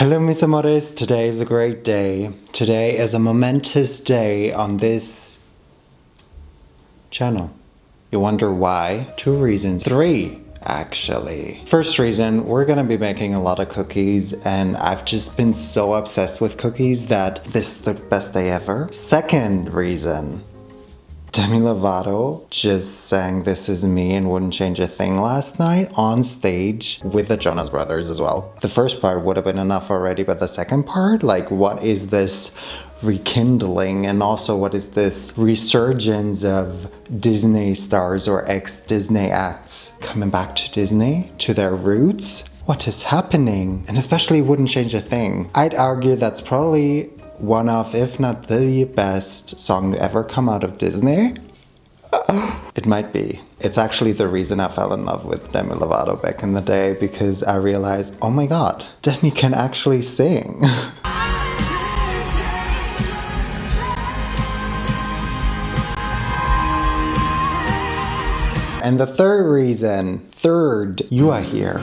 Hello mis amores, today is a great day. Today is a momentous day on this channel. You wonder why? 2 reasons. 3 actually. First reason, we're gonna be making a lot of cookies and I've just been so obsessed with cookies that this is the best day ever. Second reason, Demi Lovato just sang This Is Me and Wouldn't Change a Thing last night on stage with the Jonas Brothers as well. The first part would have been enough already, but the second part, like, what is this rekindling, and also what is this resurgence of Disney stars or ex-Disney acts coming back to Disney, to their roots? What is happening? And especially Wouldn't Change a Thing. I'd argue that's probably one of, if not the best song to ever come out of Disney. It might be. It's actually the reason I fell in love with Demi Lovato back in the day, because I realized, oh my god, Demi can actually sing. And the third reason, you are here.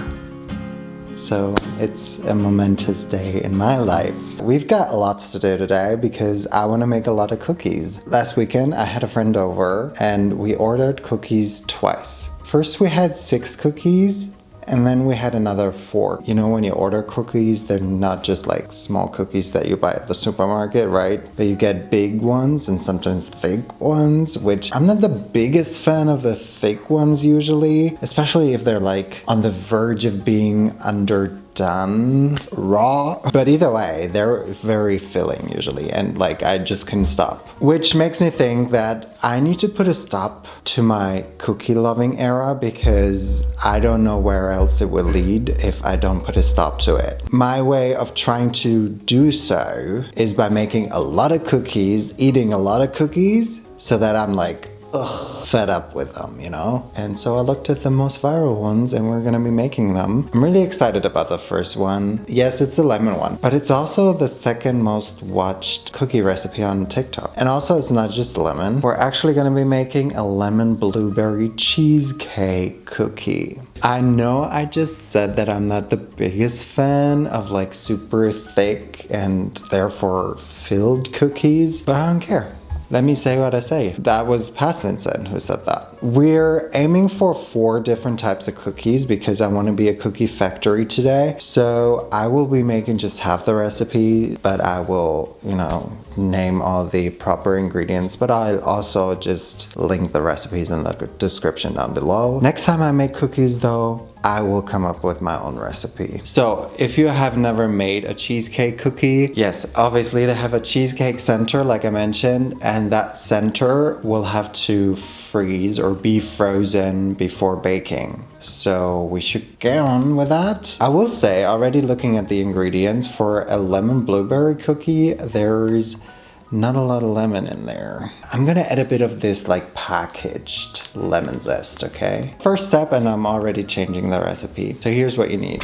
So it's a momentous day in my life. We've got lots to do today because I want to make a lot of cookies. Last weekend I had a friend over and we ordered cookies twice. First we had 6 cookies and then we had another 4. You know, when you order cookies, they're not just like small cookies that you buy at the supermarket, right? But you get big ones and sometimes thick ones, which I'm not the biggest fan of the thick ones usually, especially if they're like on the verge of being underdone, raw. But either way, they're very filling usually, and like I just couldn't stop. Which makes me think that I need to put a stop to my cookie loving era, because I don't know where else it will lead if I don't put a stop to it. My way of trying to do so is by making a lot of cookies, eating a lot of cookies, so that I'm like, fed up with them, you know? And so I looked at the most viral ones and we're gonna be making them. I'm really excited about the first one. Yes, it's a lemon one, but it's also the second most watched cookie recipe on TikTok. And also it's not just lemon. We're actually gonna be making a lemon blueberry cheesecake cookie. I know I just said that I'm not the biggest fan of like super thick and therefore filled cookies, but I don't care. Let me say what I say. That was past Vincent who said that. We're aiming for 4 different types of cookies because I want to be a cookie factory today. So I will be making just half the recipe, but I will, you know, name all the proper ingredients, but I'll also just link the recipes in the description down below. Next time I make cookies though, I will come up with my own recipe. So if you have never made a cheesecake cookie, yes, obviously they have a cheesecake center like I mentioned, and that center will have to freeze or be frozen before baking. So we should get on with that. I will say, already looking at the ingredients for a lemon blueberry cookie, there's not a lot of lemon in there. I'm gonna add a bit of this like packaged lemon zest, okay? First step, and I'm already changing the recipe. So here's what you need.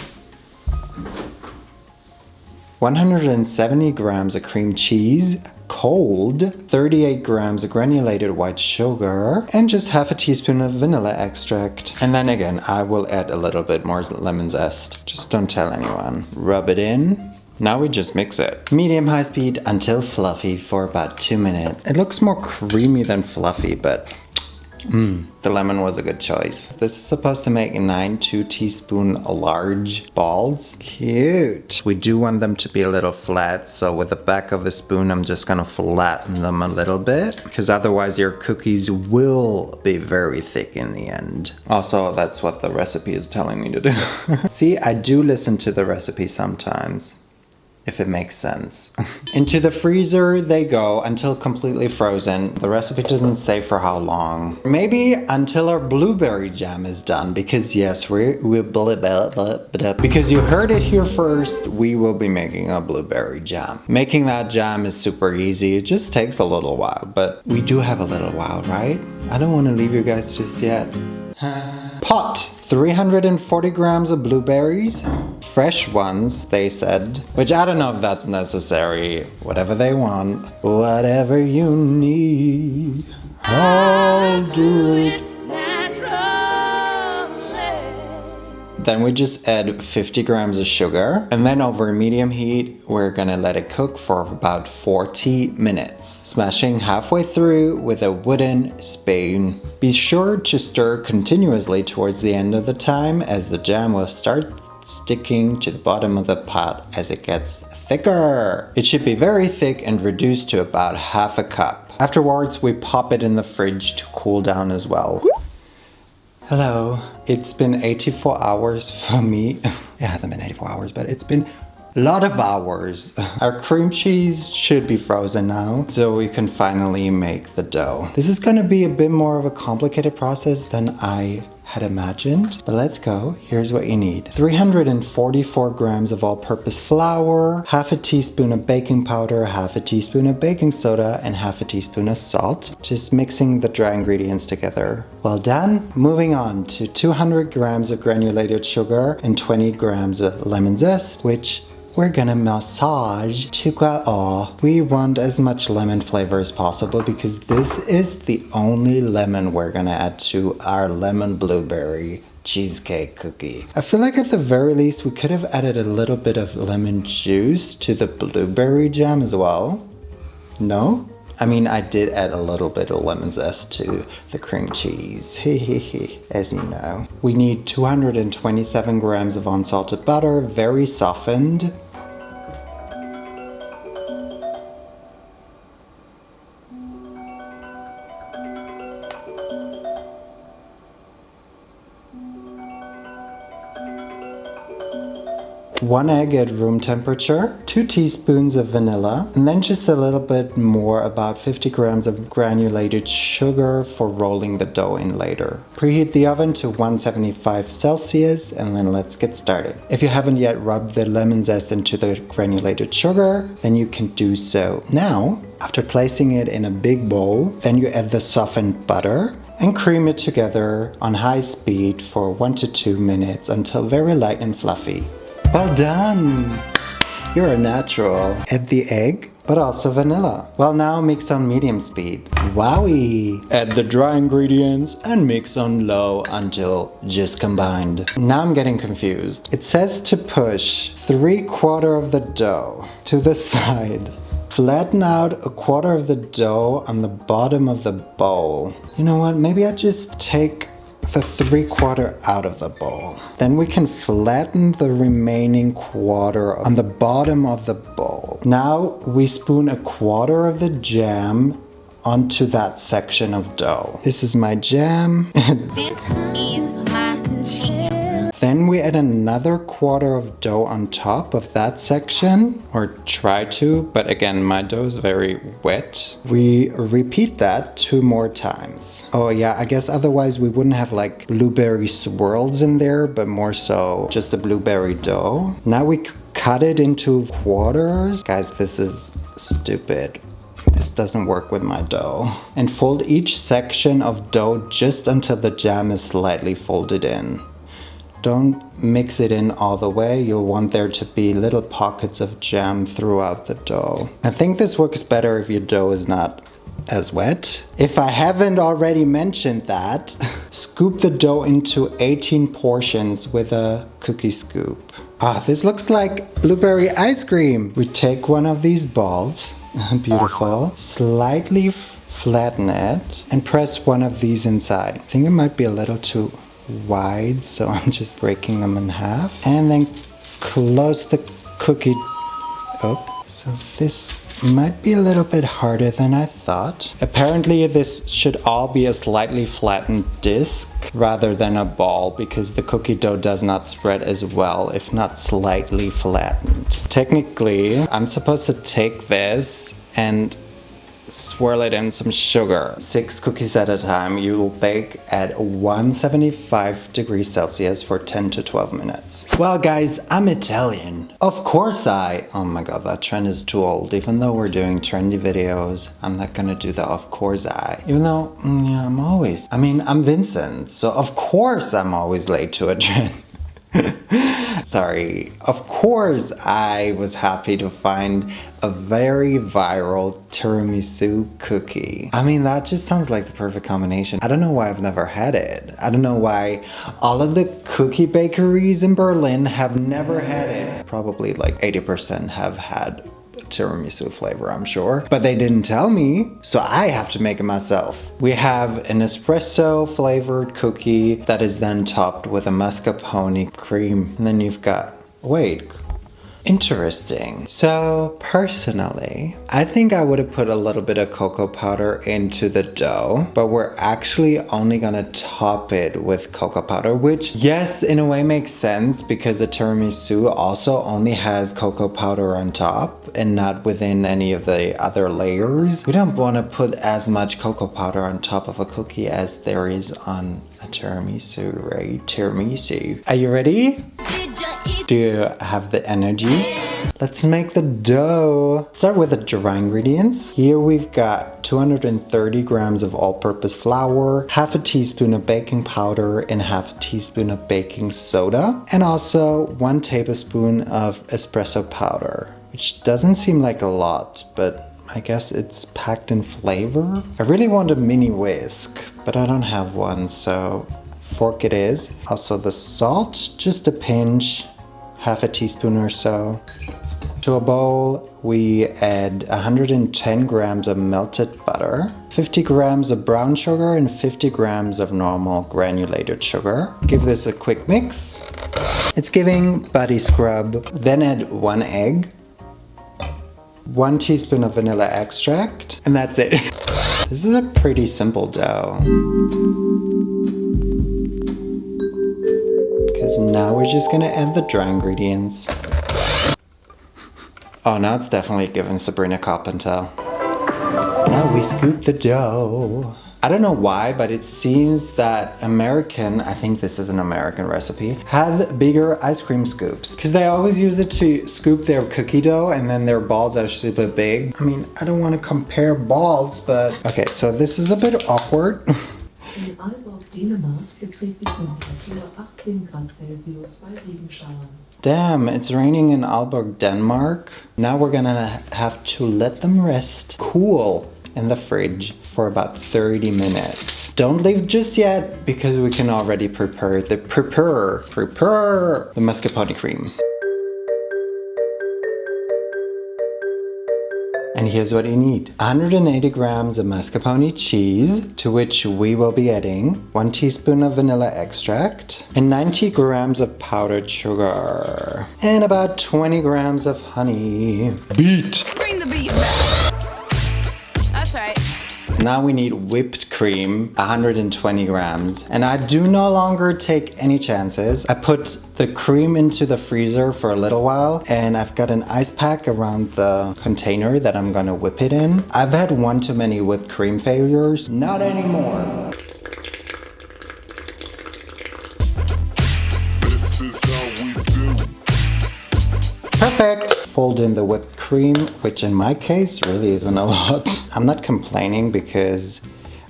170 grams of cream cheese, cold, 38 grams of granulated white sugar, and just half a teaspoon of vanilla extract. And then again, I will add a little bit more lemon zest. Just don't tell anyone. Rub it in. Now we just mix it. Medium-high speed until fluffy for about 2 minutes. It looks more creamy than fluffy, but the lemon was a good choice. This is supposed to make 9 2-teaspoon large balls. Cute. We do want them to be a little flat, so with the back of the spoon, I'm just gonna flatten them a little bit, because otherwise your cookies will be very thick in the end. Also, that's what the recipe is telling me to do. See, I do listen to the recipe sometimes, if it makes sense. Into the freezer they go until completely frozen. The recipe doesn't say for how long. Maybe until our blueberry jam is done, because yes, because you heard it here first, we will be making a blueberry jam. Making that jam is super easy. It just takes a little while, but we do have a little while, right? I don't want to leave you guys just yet. Pot, 340 grams of blueberries, fresh ones, they said, which I don't know if that's necessary. Whatever they want, whatever you need, I'll do it. Then we just add 50 grams of sugar. And then over medium heat, we're gonna let it cook for about 40 minutes. Smashing halfway through with a wooden spoon. Be sure to stir continuously towards the end of the time, as the jam will start sticking to the bottom of the pot as it gets thicker. It should be very thick and reduced to about half a cup. Afterwards, we pop it in the fridge to cool down as well. Hello. It's been 84 hours for me. It hasn't been 84 hours, but it's been a lot of hours. Our cream cheese should be frozen now, so we can finally make the dough. This is gonna be a bit more of a complicated process than I had imagined, but let's go. Here's what you need. 344 grams of all-purpose flour, half a teaspoon of baking powder, half a teaspoon of baking soda, and half a teaspoon of salt. Just mixing the dry ingredients together. Well done. Moving on to 200 grams of granulated sugar and 20 grams of lemon zest, which we're gonna massage to we want as much lemon flavor as possible because this is the only lemon we're gonna add to our lemon blueberry cheesecake cookie. I feel like at the very least we could have added a little bit of lemon juice to the blueberry jam as well. No? I mean, I did add a little bit of lemon zest to the cream cheese, as you know. We need 227 grams of unsalted butter, very softened. One egg at room temperature, 2 teaspoons of vanilla, and then just a little bit more, about 50 grams of granulated sugar for rolling the dough in later. Preheat the oven to 175 Celsius and then let's get started. If you haven't yet rubbed the lemon zest into the granulated sugar, then you can do so now. After placing it in a big bowl, then you add the softened butter and cream it together on high speed for 1 to 2 minutes until very light and fluffy. Well done! You're a natural. Add the egg, but also vanilla. Well, now mix on medium speed. Wowie! Add the dry ingredients and mix on low until just combined. Now I'm getting confused. It says to push 3/4 of the dough to the side. Flatten out 1/4 of the dough on the bottom of the bowl. You know what? Maybe I just take the 3/4 out of the bowl. Then we can flatten the remaining 1/4 on the bottom of the bowl. Now we spoon 1/4 of the jam onto that section of dough. This is my jam. This is my jam. Then we add another 1/4 of dough on top of that section, or try to, but again, my dough is very wet. We repeat that 2 more times. Oh yeah, I guess otherwise we wouldn't have like blueberry swirls in there, but more so just the blueberry dough. Now we cut it into quarters. Guys, this is stupid. This doesn't work with my dough. And fold each section of dough just until the jam is slightly folded in. Don't mix it in all the way. You'll want there to be little pockets of jam throughout the dough. I think this works better if your dough is not as wet. If I haven't already mentioned that, scoop the dough into 18 portions with a cookie scoop. This looks like blueberry ice cream. We take one of these balls, beautiful, slightly flatten it, and press one of these inside. I think it might be a little too wide, so I'm just breaking them in half. And then close the cookie up. So this might be a little bit harder than I thought. Apparently this should all be a slightly flattened disc rather than a ball, because the cookie dough does not spread as well if not slightly flattened. Technically, I'm supposed to take this and swirl it in some sugar. 6 cookies at a time. You will bake at 175 degrees Celsius for 10 to 12 minutes. Well guys, I'm Italian. Of course oh my god, that trend is too old. Even though we're doing trendy videos, I'm not gonna do the of course even though, yeah, I'm Vincent, so of course I'm always late to a trend. Sorry. Of course, I was happy to find a very viral tiramisu cookie. I mean, that just sounds like the perfect combination. I don't know why I've never had it. I don't know why all of the cookie bakeries in Berlin have never had it. Probably like 80% have had tiramisu flavor, I'm sure, but they didn't tell me, so I have to make it myself. We have an espresso flavored cookie that is then topped with a mascarpone cream, and then you've got, wait, interesting. So personally, I think I would have put a little bit of cocoa powder into the dough, but we're actually only gonna top it with cocoa powder, which yes, in a way makes sense because the tiramisu also only has cocoa powder on top and not within any of the other layers. We don't want to put as much cocoa powder on top of a cookie as there is on a tiramisu, right? Tiramisu. Are you ready? Do you have the energy? Let's make the dough. Start with the dry ingredients. Here we've got 230 grams of all-purpose flour, half a teaspoon of baking powder, and half a teaspoon of baking soda, and also 1 tablespoon of espresso powder, which doesn't seem like a lot, but I guess it's packed in flavor. I really want a mini whisk, but I don't have one, so fork it is. Also the salt, just a pinch. Half a teaspoon or so. To a bowl, we add 110 grams of melted butter, 50 grams of brown sugar, and 50 grams of normal granulated sugar. Give this a quick mix. It's giving body scrub. Then add 1 egg, 1 teaspoon of vanilla extract, and that's it. This is a pretty simple dough. Now we're just gonna add the dry ingredients. Oh, now it's definitely giving Sabrina Carpenter. Now we scoop the dough. I don't know why, but it seems that I think this is an American recipe, have bigger ice cream scoops. Because they always use it to scoop their cookie dough and then their balls are super big. I mean, I don't want to compare balls, but... Okay, so this is a bit awkward. In Aalborg, Dänemark beträgt die Temperatur 18 Grad Celsius bei Regenschauern. Damn, it's raining in Aalborg, Denmark. Now we're gonna have to let them rest, cool in the fridge for about 30 minutes. Don't leave just yet because we can already prepare the mascarpone cream. And here's what you need. 180 grams of mascarpone cheese, to which we will be adding 1 teaspoon of vanilla extract, and 90 grams of powdered sugar, and about 20 grams of honey. Beat! Bring the beat back. That's right. Now we need whipped cream, 120 grams. And I do no longer take any chances. I put the cream into the freezer for a little while, and I've got an ice pack around the container that I'm gonna whip it in. I've had one too many whipped cream failures. Not anymore. This is how we do. Perfect. Fold in the whipped cream, which in my case really isn't a lot. I'm not complaining because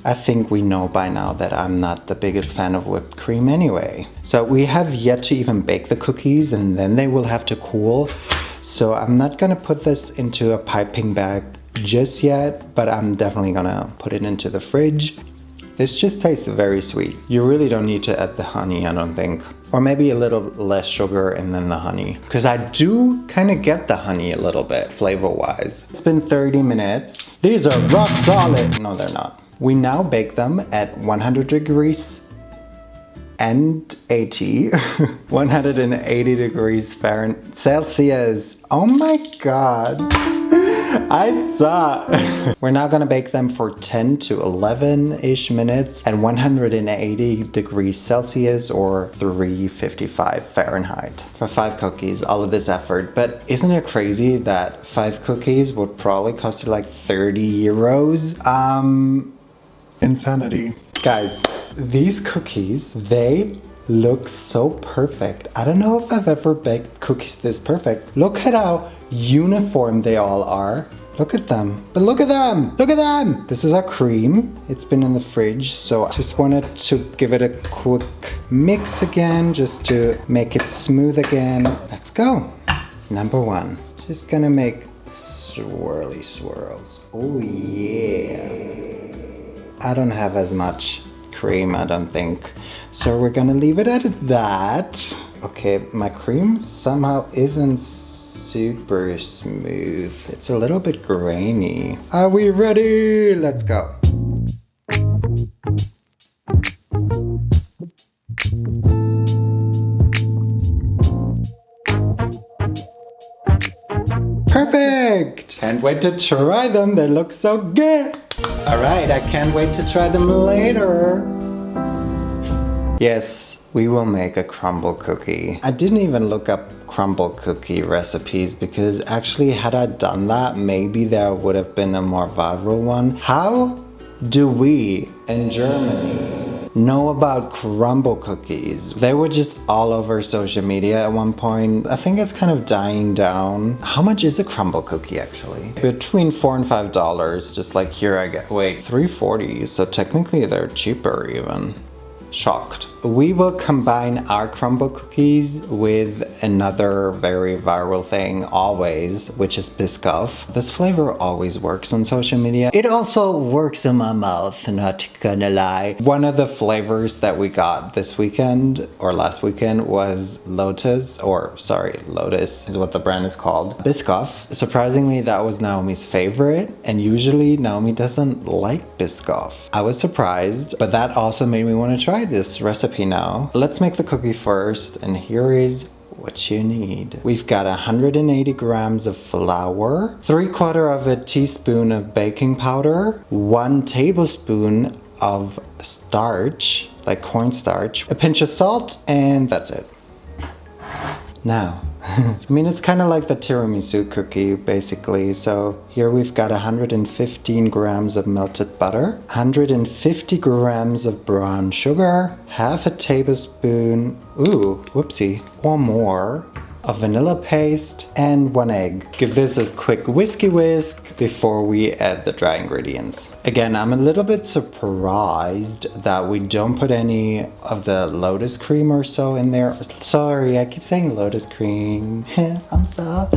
I think we know by now that I'm not the biggest fan of whipped cream anyway. So we have yet to even bake the cookies, and then they will have to cool. So I'm not gonna put this into a piping bag just yet, but I'm definitely gonna put it into the fridge. This just tastes very sweet. You really don't need to add the honey, I don't think. Or maybe a little less sugar and then the honey. Because I do kind of get the honey a little bit, flavor-wise. It's been 30 minutes. These are rock solid. No, they're not. We now bake them at 100 degrees and 180 degrees Fahrenheit, Celsius. Oh my God. I saw. We're now gonna bake them for 10 to 11-ish minutes at 180 degrees Celsius or 355 Fahrenheit. For 5 cookies, all of this effort. But isn't it crazy that 5 cookies would probably cost you like 30 euros? Insanity. Guys, these cookies, they look so perfect. I don't know if I've ever baked cookies this perfect. Look at how uniform they all are. Look at them. But look at them. Look at them. This is our cream. It's been in the fridge, so I just wanted to give it a quick mix again, just to make it smooth again. Let's go. Number 1. Just gonna make swirly swirls. Oh yeah. I don't have as much cream, I don't think. So we're gonna leave it at that. Okay, my cream somehow isn't super smooth. It's a little bit grainy. Are we ready? Let's go. Perfect! Can't wait to try them. They look so good. All right, I can't wait to try them later. Yes, we will make a crumble cookie. I didn't even look up crumble cookie recipes because actually had I done that, maybe there would have been a more viral one. How do we in Germany know about crumble cookies? They were just all over social media at one point. I think it's kind of dying down. How much is a crumble cookie actually? Between $4 and $5, just like here I get, wait, $3.40, so technically they're cheaper even. Shocked. We will combine our crumble cookies with another very viral thing always, which is Biscoff. This flavor always works on social media. It also works in my mouth, not gonna lie. One of the flavors that we got this weekend or last weekend was Lotus is what the brand is called. Biscoff. Surprisingly, that was Naomi's favorite, and usually Naomi doesn't like Biscoff. I was surprised, but that also made me want to try this recipe now. Let's make the cookie first, and here is what you need. We've got 180 grams of flour, 3/4 of a teaspoon of baking powder, 1 tablespoon of starch, like cornstarch, a pinch of salt, and that's it. Now, I mean, it's kind of like the tiramisu cookie, basically. So here we've got 115 grams of melted butter, 150 grams of brown sugar, half a tablespoon, or more, of vanilla paste, and 1 egg. Give this a quick whisk before we add the dry ingredients. Again, I'm a little bit surprised that we don't put any of the Lotus Cream or so in there. Sorry, I keep saying Lotus Cream. I'm so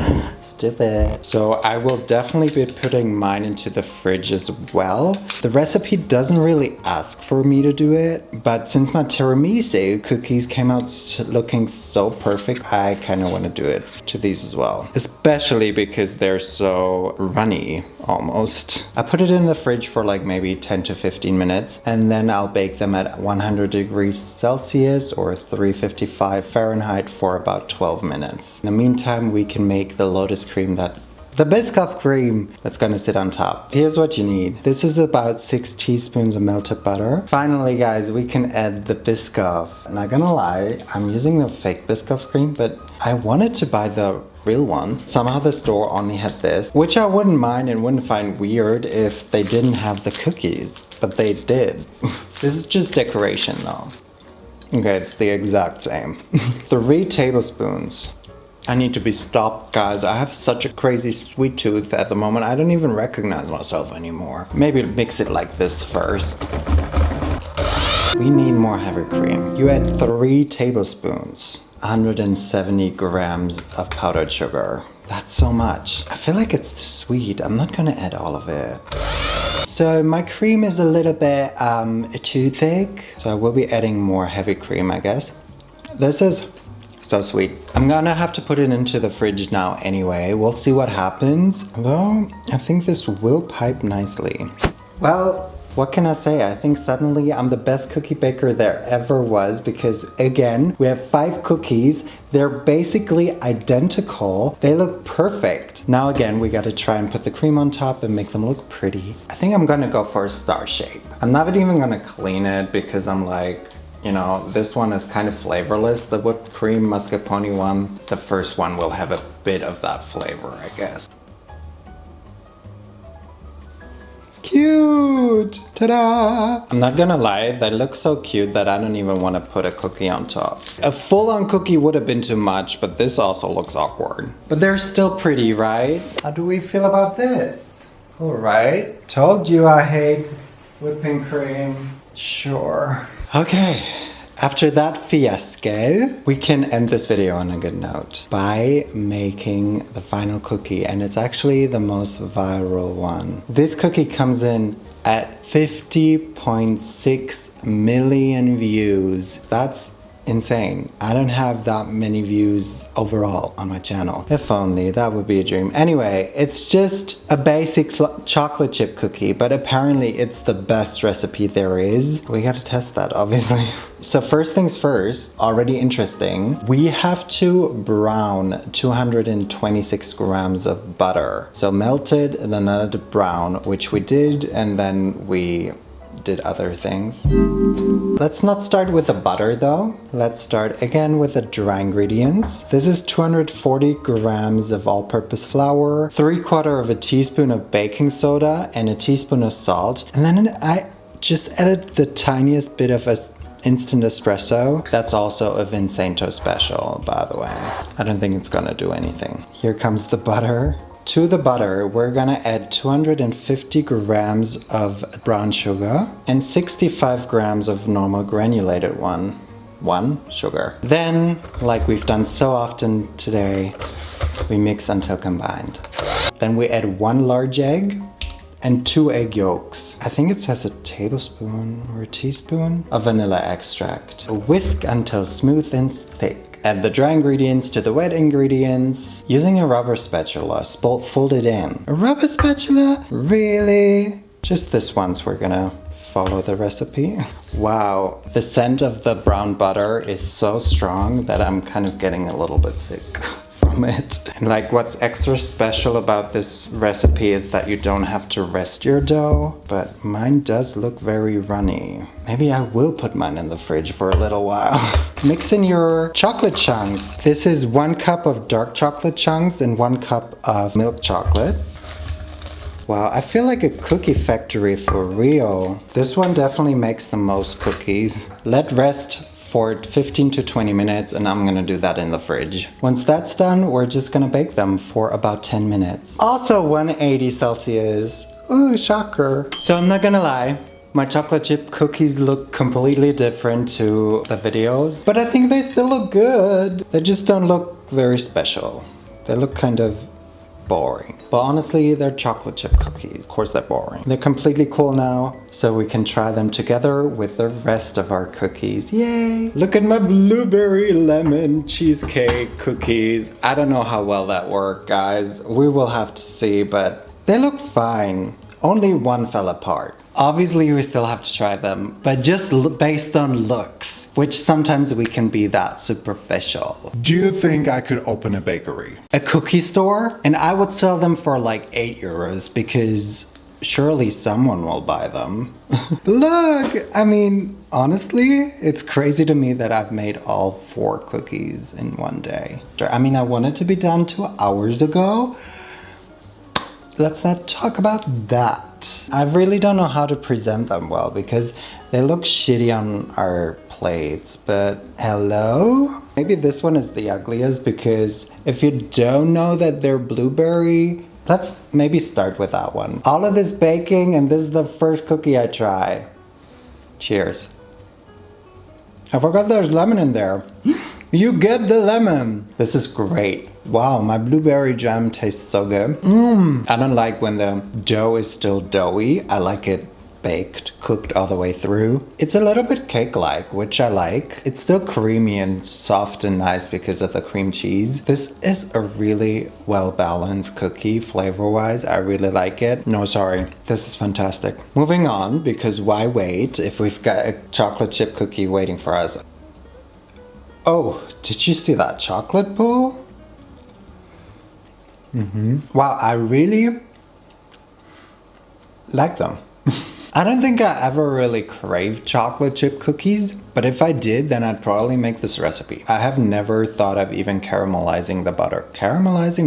stupid. So I will definitely be putting mine into the fridge as well. The recipe doesn't really ask for me to do it, but since my tiramisu cookies came out looking so perfect, I kind of want to do it to these as well. Especially because they're so runny, almost. I put it in the fridge for like maybe 10 to 15 minutes, and then I'll bake them at 100 degrees Celsius or 355 Fahrenheit for about 12 minutes. In the meantime, we can make the Lotus Cream, the Biscoff cream that's gonna sit on top. Here's what you need. This is about 6 teaspoons of melted butter. Finally, guys, we can add the Biscoff. Not gonna lie, I'm using the fake Biscoff cream, but I wanted to buy the real one. Somehow the store only had this, which I wouldn't mind and wouldn't find weird if they didn't have the cookies, but they did. This is just decoration though. Okay, it's the exact same. 3 tablespoons. I need to be stopped, guys. I have such a crazy sweet tooth at the moment. I don't even recognize myself anymore. Maybe mix it like this first. We need more heavy cream. You add 3 tablespoons, 170 grams of powdered sugar. That's so much. I feel like it's too sweet. I'm not gonna add all of it. So my cream is a little bit too thick, so I will be adding more heavy cream, I guess. This is so sweet. I'm gonna have to put it into the fridge now anyway. We'll see what happens. Although, I think this will pipe nicely. Well, what can I say? I think suddenly I'm the best cookie baker there ever was, because again, we have 5 cookies. They're basically identical. They look perfect. Now again, we gotta try and put the cream on top and make them look pretty. I think I'm gonna go for a star shape. I'm not even gonna clean it because I'm like, you know, this one is kind of flavorless, the whipped cream mascarpone one. The first one will have a bit of that flavor, I guess. Cute! Ta-da! I'm not gonna lie, they look so cute that I don't even want to put a cookie on top. A full-on cookie would have been too much, but this also looks awkward. But they're still pretty, right? How do we feel about this? All right. Told you I hate whipping cream. Sure. Okay. After that fiasco, we can end this video on a good note by making the final cookie, and it's actually the most viral one. This cookie comes in at 50.6 million views. That's insane. I don't have that many views overall on my channel. If only, that would be a dream. Anyway, it's just a basic chocolate chip cookie, but apparently it's the best recipe there is. We gotta test that, obviously. So first things first, already interesting, we have to brown 226 grams of butter. So melted and then let it brown, which we did, and then we did other things. Let's not start with the butter though. Let's start again with the dry ingredients. This is 240 grams of all-purpose flour, 3/4 teaspoon of baking soda, and a teaspoon of salt. And then I just added the tiniest bit of a instant espresso. That's also a Vinsainto special, by the way. I don't think it's gonna do anything. Here comes the butter. To the butter, we're gonna add 250 grams of brown sugar and 65 grams of normal granulated one sugar. Then, like we've done so often today, we mix until combined. Then we add 1 large egg and 2 egg yolks. I think it says a tablespoon or a teaspoon of vanilla extract. Whisk until smooth and thick. Add the dry ingredients to the wet ingredients. Using a rubber spatula, fold it in. A rubber spatula? Really? Just this once, we're gonna follow the recipe. Wow, the scent of the brown butter is so strong that I'm kind of getting a little bit sick from it. And like what's extra special about this recipe is that you don't have to rest your dough, but mine does look very runny. Maybe I will put mine in the fridge for a little while. Mix in your chocolate chunks. This is 1 cup of dark chocolate chunks and 1 cup of milk chocolate. Wow, I feel like a cookie factory for real. This one definitely makes the most cookies. Let rest for 15 to 20 minutes and I'm gonna do that in the fridge. Once that's done, we're just gonna bake them for about 10 minutes. Also 180 Celsius. Ooh, shocker. So I'm not gonna lie, my chocolate chip cookies look completely different to the videos, but I think they still look good. They just don't look very special. They look kind of boring. But honestly, they're chocolate chip cookies. Of course they're boring. They're completely cool now, so we can try them together with the rest of our cookies. Yay! Look at my blueberry lemon cheesecake cookies. I don't know how well that worked, guys. We will have to see, but they look fine. Only one fell apart. Obviously, we still have to try them, but just based on looks, which sometimes we can be that superficial. Do you think I could open a bakery? A cookie store? And I would sell them for like €8 because surely someone will buy them. Look, I mean, honestly, it's crazy to me that I've made all 4 cookies in one day. I mean, I wanted to be done 2 hours ago. Let's not talk about that. I really don't know how to present them well because they look shitty on our plates, but hello? Maybe this one is the ugliest because if you don't know that they're blueberry, let's maybe start with that one. All of this baking and this is the first cookie I try. Cheers. I forgot there's lemon in there. You get the lemon. This is great. Wow, my blueberry jam tastes so good. I don't like when the dough is still doughy. I like it baked, cooked all the way through. It's a little bit cake-like, which I like. It's still creamy and soft and nice because of the cream cheese. This is a really well-balanced cookie flavor-wise. I really like it. No, sorry. This is fantastic. Moving on, because why wait if we've got a chocolate chip cookie waiting for us? Oh, did you see that chocolate pool? Wow, I really like them. I don't think I ever really craved chocolate chip cookies, but if I did, then I'd probably make this recipe. I have never thought of even caramelizing the butter.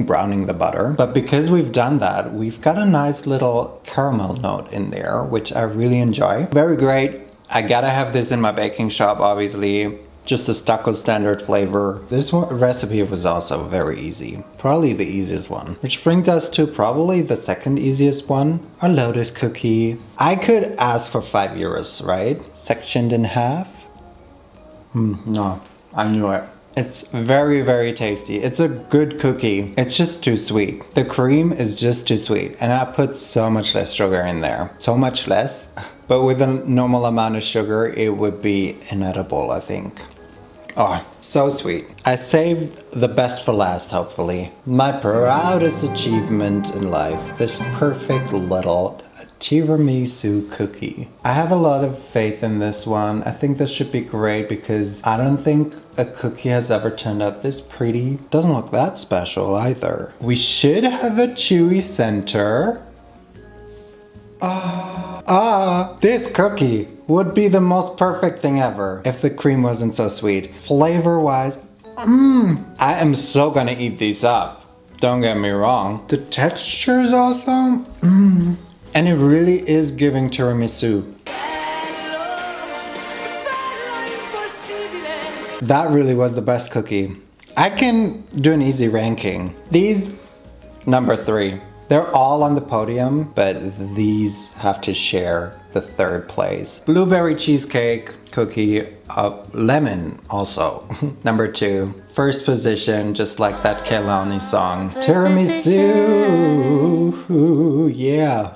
Browning the butter. But because we've done that, we've got a nice little caramel note in there, which I really enjoy. Very great. I gotta have this in my baking shop, obviously. just a stucco standard flavor. This recipe was also very easy. Probably the easiest one. Which brings us to probably the second easiest one, our Lotus Cookie. I could ask for €5, right? Sectioned in half? No, I knew it. It's very, very tasty. It's a good cookie. It's just too sweet. The cream is just too sweet. And I put so much less sugar in there. So much less. But with a normal amount of sugar, it would be inedible, I think. Oh, so sweet. I saved the best for last, hopefully. My proudest achievement in life. This perfect little Tiramisu cookie. I have a lot of faith in this one. I think this should be great because I don't think a cookie has ever turned out this pretty. Doesn't look that special either. We should have a chewy center. This cookie would be the most perfect thing ever if the cream wasn't so sweet. Flavor-wise, I am so gonna eat these up. Don't get me wrong. The texture is awesome. And it really is giving tiramisu. That really was the best cookie. I can do an easy ranking. These, number 3. They're all on the podium, but these have to share the third place. Blueberry cheesecake cookie, lemon also. Number 2. First position, just like that Kehlani song. Tiramisu, yeah.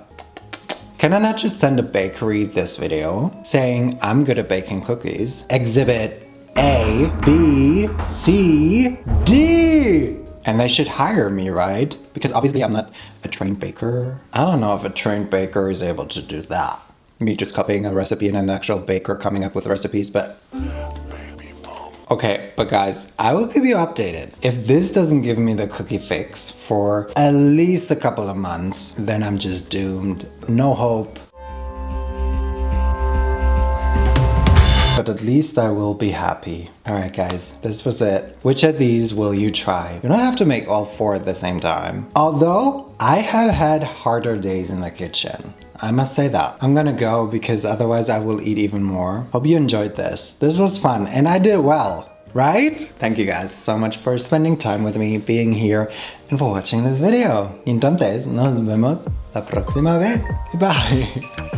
Can I not just send a bakery this video saying I'm good at baking cookies? Exhibit A, B, C, D! And they should hire me, right? Because obviously I'm not a trained baker. I don't know if a trained baker is able to do that. Me just copying a recipe and an actual baker coming up with recipes, but... Okay, but guys, I will keep you updated. If this doesn't give me the cookie fix for at least a couple of months, then I'm just doomed. No hope. But at least I will be happy. Alright guys, this was it. Which of these will you try? You don't have to make all 4 at the same time. Although, I have had harder days in the kitchen. I must say that. I'm gonna go because otherwise I will eat even more. Hope you enjoyed this. This was fun and I did well, right? Thank you guys so much for spending time with me, being here, and for watching this video. Entonces, nos vemos la próxima vez. Bye.